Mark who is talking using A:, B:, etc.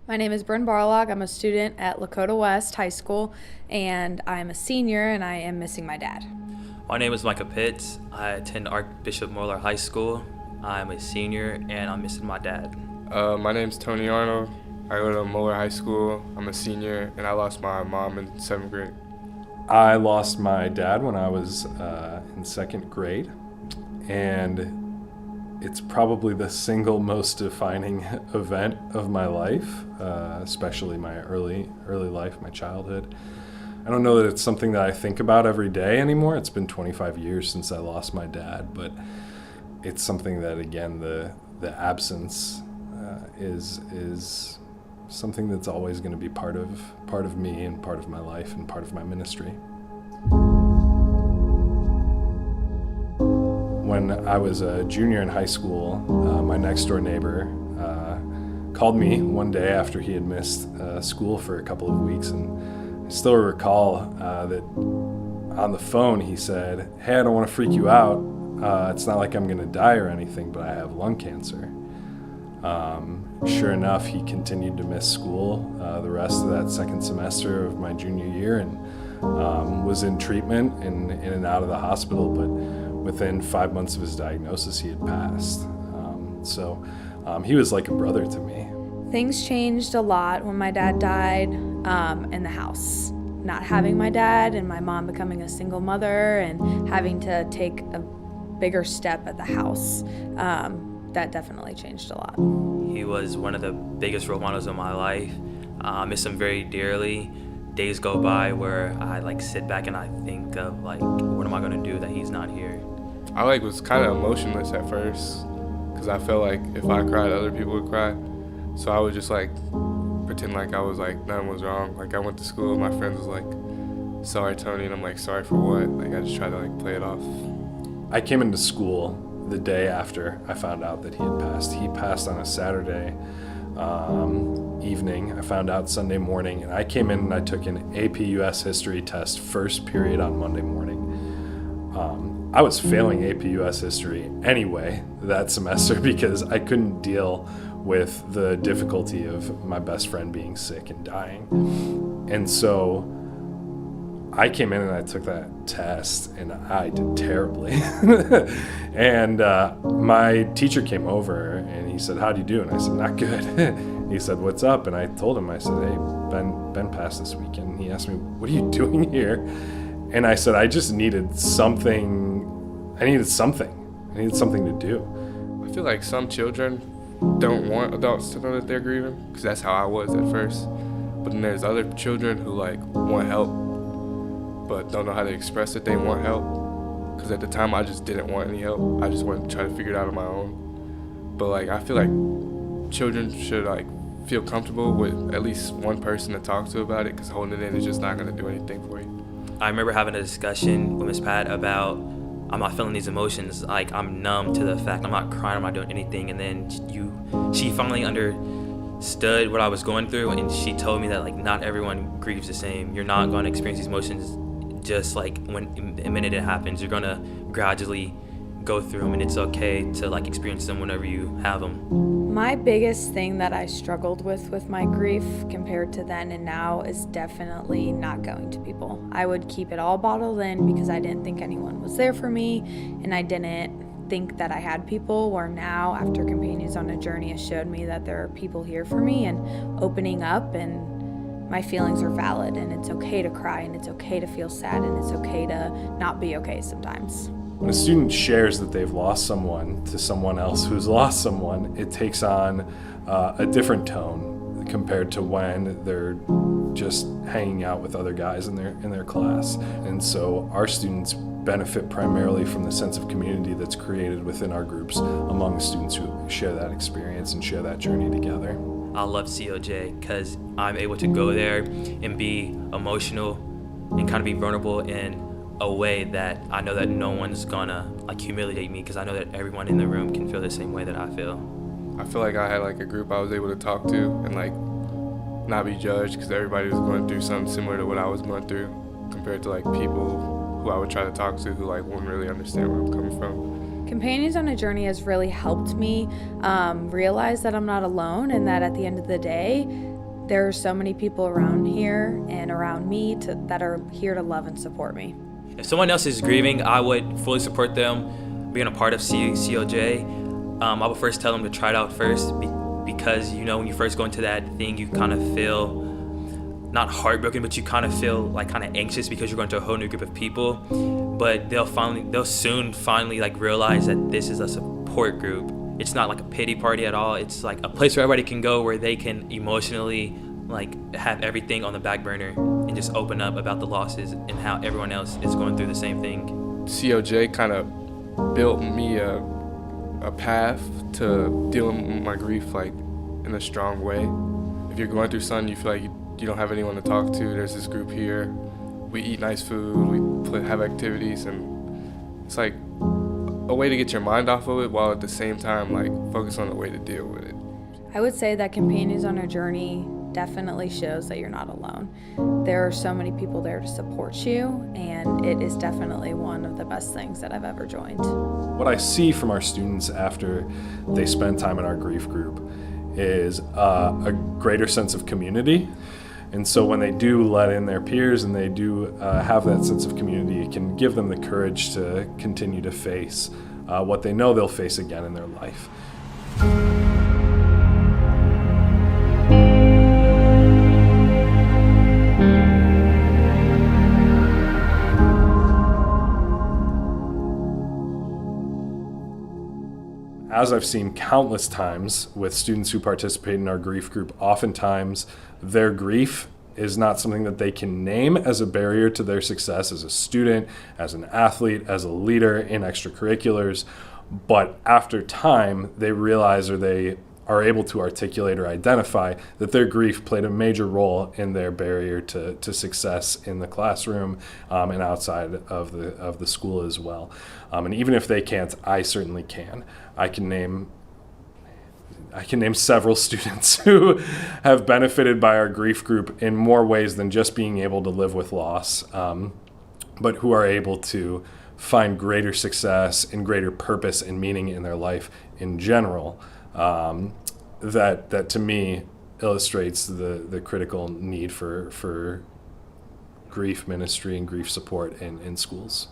A: My name is Bryn Barlog. I'm a student at Lakota West High School, and I'm a senior, and I am missing my dad.
B: My name is Micah Pitts. I attend Archbishop Moeller High School. I'm a senior, and I'm missing my dad.
C: My name's Tony Arnold. I go to Moeller High School. I'm a senior, and I lost my mom in 7th grade.
D: I lost my dad when I was in 2nd grade, and it's probably the single most defining event of my life, especially my early life, my childhood. I don't know that it's something that I think about every day anymore. It's been 25 years since I lost my dad, but it's something that, again, the absence is something that's always going to be part of me and part of my life and part of my ministry. When I was a junior in high school, my next door neighbor called me one day after he had missed school for a couple of weeks, and I still recall that on the phone he said, "Hey, I don't want to freak you out. It's not like I'm going to die or anything, but I have lung cancer." Sure enough, he continued to miss school the rest of that second semester of my junior year, and was in treatment and in and out of the hospital, but within 5 months of his diagnosis, he had passed. So he was like a brother to me.
A: Things changed a lot when my dad died in the house. Not having my dad and my mom becoming a single mother and having to take a bigger step at the house, that definitely changed a lot.
B: He was one of the biggest role models of my life. I miss him very dearly. Days go by where I sit back and I think of what am I gonna do that he's not here?
C: I was kind of emotionless at first because I felt like if I cried, other people would cry. So I would just pretend like I was nothing was wrong. I went to school, my friends was like, "Sorry, Tony," and I'm like, "Sorry for what?" I just tried to play it off.
D: I came into school the day after I found out that he had passed. He passed on a Saturday evening. I found out Sunday morning, and I came in and I took an AP US history test first period on Monday morning. I was failing AP US history anyway that semester because I couldn't deal with the difficulty of my best friend being sick and dying. And so I came in and I took that test, and I did terribly. And my teacher came over and he said, "How'd you do?" And I said, "Not good." He said, "What's up?" And I told him, I said, "Hey, Ben passed this weekend." And he asked me, "What are you doing here?" And I said, I just needed something. I needed something to do.
C: I feel like some children don't want adults to know that they're grieving because that's how I was at first. But then there's other children who want help but don't know how to express that they want help. Because at the time, I just didn't want any help. I just wanted to try to figure it out on my own. But I feel like children should feel comfortable with at least one person to talk to about it, because holding it in is just not going to do anything for you.
B: I remember having a discussion with Miss Pat about I'm not feeling these emotions. I'm numb to the fact I'm not crying, I'm not doing anything. And then she finally understood what I was going through, and she told me that not everyone grieves the same. You're not going to experience these emotions just when the minute it happens. You're going to gradually go through them, and it's okay to experience them whenever you have them.
A: My biggest thing that I struggled with my grief compared to then and now is definitely not going to people. I would keep it all bottled in because I didn't think anyone was there for me, and I didn't think that I had people, where now after Companions on a Journey has showed me that there are people here for me and opening up, and my feelings are valid, and it's okay to cry, and it's okay to feel sad, and it's okay to not be okay sometimes.
D: When a student shares that they've lost someone to someone else who's lost someone, it takes on a different tone compared to when they're just hanging out with other guys in their class. And so our students benefit primarily from the sense of community that's created within our groups among students who share that experience and share that journey together.
B: I love COJ because I'm able to go there and be emotional and kind of be vulnerable in a way that I know that no one's gonna humiliate me, because I know that everyone in the room can feel the same way that I feel.
C: I feel like I had a group I was able to talk to and not be judged, because everybody was going through something similar to what I was going through, compared to people who I would try to talk to who wouldn't really understand where I'm coming from.
A: Companions on a Journey has really helped me realize that I'm not alone, and that at the end of the day, There are so many people around here and around me that are here to love and support me.
B: If someone else is grieving, I would fully support them being a part of COJ. I would first tell them to try it out first because, when you first go into that thing, you kind of feel not heartbroken, but you kind of feel like kind of anxious because you're going to a whole new group of people. But they'll soon finally like realize that this is a support group. It's not like a pity party at all. It's like a place where everybody can go where they can emotionally like have everything on the back burner and just open up about the losses and how everyone else is going through the same thing.
C: COJ kind of built me a path to dealing with my grief like in a strong way. If you're going through something, you feel like you don't have anyone to talk to, there's this group here. We eat nice food, we have activities, and it's like a way to get your mind off of it while at the same time like focus on the way to deal with it.
A: I would say that Companions on a Journey definitely shows that you're not alone. There are so many people there to support you, and it is definitely one of the best things that I've ever joined.
D: What I see from our students after they spend time in our grief group is a greater sense of community. And so when they do let in their peers and they do have that sense of community, it can give them the courage to continue to face what they know they'll face again in their life. As I've seen countless times with students who participate in our grief group, oftentimes their grief is not something that they can name as a barrier to their success as a student, as an athlete, as a leader in extracurriculars. But after time, they realize or they are able to articulate or identify that their grief played a major role in their barrier to success in the classroom and outside of the school as well. And even if they can't, I certainly can. I can name several students who have benefited by our grief group in more ways than just being able to live with loss, but who are able to find greater success and greater purpose and meaning in their life in general. That to me illustrates the critical need for grief ministry and grief support in schools.